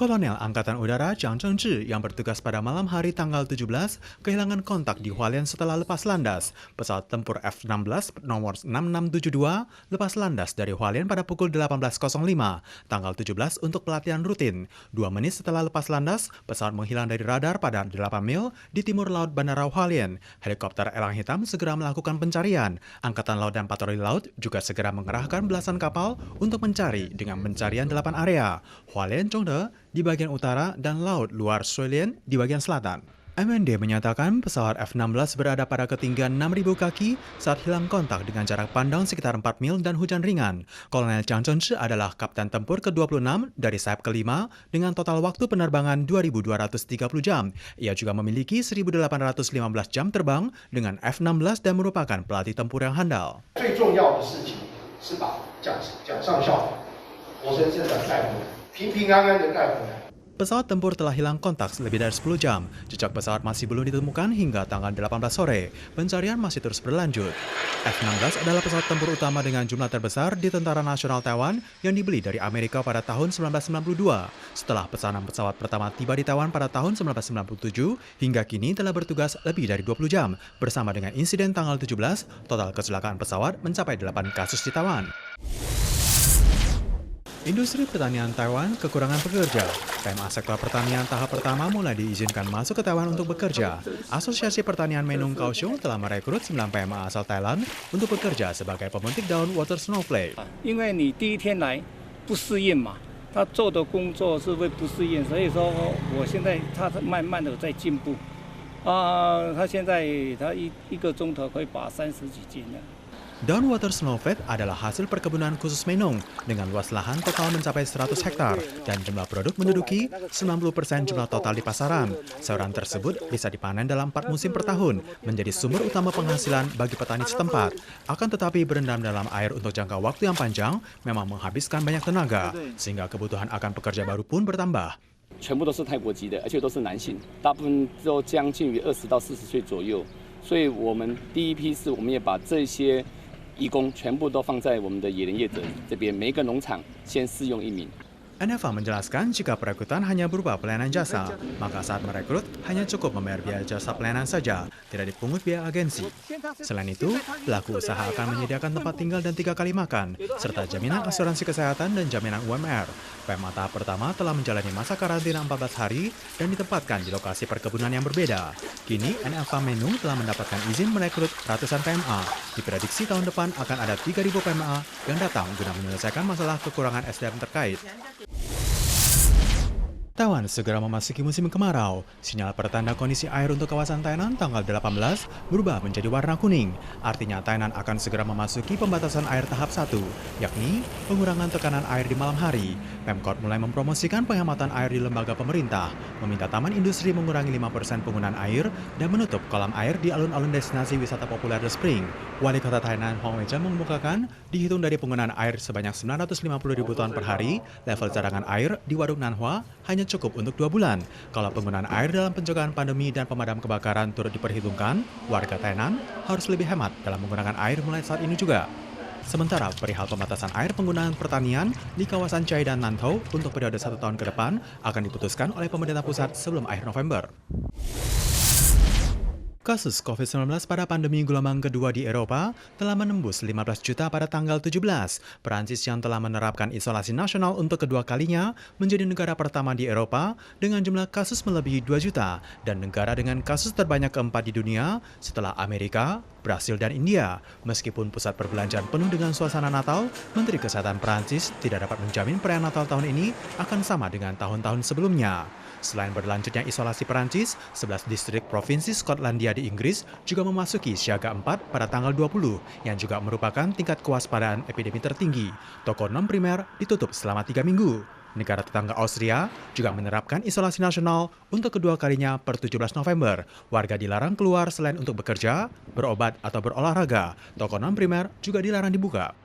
Kolonel Angkatan Udara Zhang Zhengzhi yang bertugas pada malam hari tanggal 17 kehilangan kontak di Hualien setelah lepas landas. Pesawat tempur F-16 nomor 6672 lepas landas dari Hualien pada pukul 18.05 tanggal 17 untuk pelatihan rutin. 2 menit setelah lepas landas, pesawat menghilang dari radar pada 8 mil di timur laut Bandara Hualien. Helikopter Elang Hitam segera melakukan pencarian. Angkatan Laut dan Patroli Laut juga segera mengerahkan belasan kapal untuk mencari dengan pencarian 8 area. Hualien Zhongde di bagian utara dan Laut Luar Shuilien di bagian selatan. MND menyatakan pesawat F-16 berada pada ketinggian 6.000 kaki saat hilang kontak dengan jarak pandang sekitar 4 mil dan hujan ringan. Kolonel Zhang Zhengzhi adalah kapten tempur ke-26 dari sayap kelima dengan total waktu penerbangan 2.230 jam. Ia juga memiliki 1.815 jam terbang dengan F-16 dan merupakan pelatih tempur yang handal. Pesawat tempur telah hilang kontak lebih dari 10 jam. Jejak pesawat masih belum ditemukan hingga tanggal 18 sore. Pencarian masih terus berlanjut. F-16 adalah pesawat tempur utama dengan jumlah terbesar di Tentara Nasional Taiwan yang dibeli dari Amerika pada tahun 1992. Setelah pesanan pesawat pertama tiba di Taiwan pada tahun 1997, hingga kini telah bertugas lebih dari 20 jam. Bersama dengan insiden tanggal 17, total kecelakaan pesawat mencapai 8 kasus di Taiwan. Industri pertanian Taiwan kekurangan pekerja. PMA sektor pertanian tahap pertama mulai diizinkan masuk ke Taiwan untuk bekerja. Asosiasi Pertanian Menung Kaohsiung telah merekrut 9 PMA asal Thailand untuk bekerja sebagai pemetik daun water snowflake. 因为你第一天来不适应嘛，他做的工作是会不适应，所以说我现在他慢慢的在进步。他现在他一个钟头可以把30几斤了。 Daun water snowflake adalah hasil perkebunan khusus Menung dengan luas lahan total mencapai 100 hektar dan jumlah produk menduduki 90% jumlah total di pasaran. Sayuran tersebut bisa dipanen dalam 4 musim per tahun, menjadi sumber utama penghasilan bagi petani setempat. Akan tetapi berendam dalam air untuk jangka waktu yang panjang memang menghabiskan banyak tenaga, sehingga kebutuhan akan pekerja baru pun bertambah. 全部都是泰国籍的，而且都是男性，大部分都将近于20到40岁左右。所以我们第一批是，我们也把这些 义工全部都放在我们的野人业者这边，每一个农场先试用1名。 NFA menjelaskan jika perekrutan hanya berupa pelayanan jasa, maka saat merekrut hanya cukup membayar biaya jasa pelayanan saja, tidak dipungut biaya agensi. Selain itu, pelaku usaha akan menyediakan tempat tinggal dan 3 kali makan, serta jaminan asuransi kesehatan dan jaminan UMR. PMA tahap pertama telah menjalani masa karantina 14 hari dan ditempatkan di lokasi perkebunan yang berbeda. Kini, NFA Menung telah mendapatkan izin merekrut ratusan PMA. Diprediksi tahun depan akan ada 3.000 PMA yang datang guna menyelesaikan masalah kekurangan SDM terkait. Taiwan segera memasuki musim kemarau. Sinyal pertanda kondisi air untuk kawasan Tainan tanggal 18 berubah menjadi warna kuning. Artinya Tainan akan segera memasuki pembatasan air tahap 1, yakni pengurangan tekanan air di malam hari. Pemkot mulai mempromosikan penghematan air di lembaga pemerintah, meminta taman industri mengurangi 5% penggunaan air dan menutup kolam air di alun-alun destinasi wisata populer The Spring. Wali Kota Tainan Hong Wei-chen mengemukakan, dihitung dari penggunaan air sebanyak 950.000 ton per hari, level cadangan air di Waduk Nanhua hanya cukup untuk 2 bulan. Kalau penggunaan air dalam pencegahan pandemi dan pemadam kebakaran turut diperhitungkan, warga Tainan harus lebih hemat dalam menggunakan air mulai saat ini juga. Sementara perihal pembatasan air penggunaan pertanian di kawasan Chai dan Nantou untuk periode 1 tahun ke depan akan diputuskan oleh pemerintah pusat sebelum akhir November. Kasus COVID-19 pada pandemi gelombang kedua di Eropa telah menembus 15 juta pada tanggal 17. Perancis yang telah menerapkan isolasi nasional untuk kedua kalinya menjadi negara pertama di Eropa dengan jumlah kasus melebihi 2 juta dan negara dengan kasus terbanyak keempat di dunia setelah Amerika, Brasil, dan India. Meskipun pusat perbelanjaan penuh dengan suasana Natal, Menteri Kesehatan Perancis tidak dapat menjamin perayaan Natal tahun ini akan sama dengan tahun-tahun sebelumnya. Selain berlanjutnya isolasi Perancis, 11 distrik provinsi Skotlandia di Inggris juga memasuki siaga 4 pada tanggal 20, yang juga merupakan tingkat kewaspadaan epidemi tertinggi. Toko non-primer ditutup selama 3 minggu. Negara tetangga Austria juga menerapkan isolasi nasional untuk kedua kalinya per 17 November. Warga dilarang keluar selain untuk bekerja, berobat, atau berolahraga. Toko non-primer juga dilarang dibuka.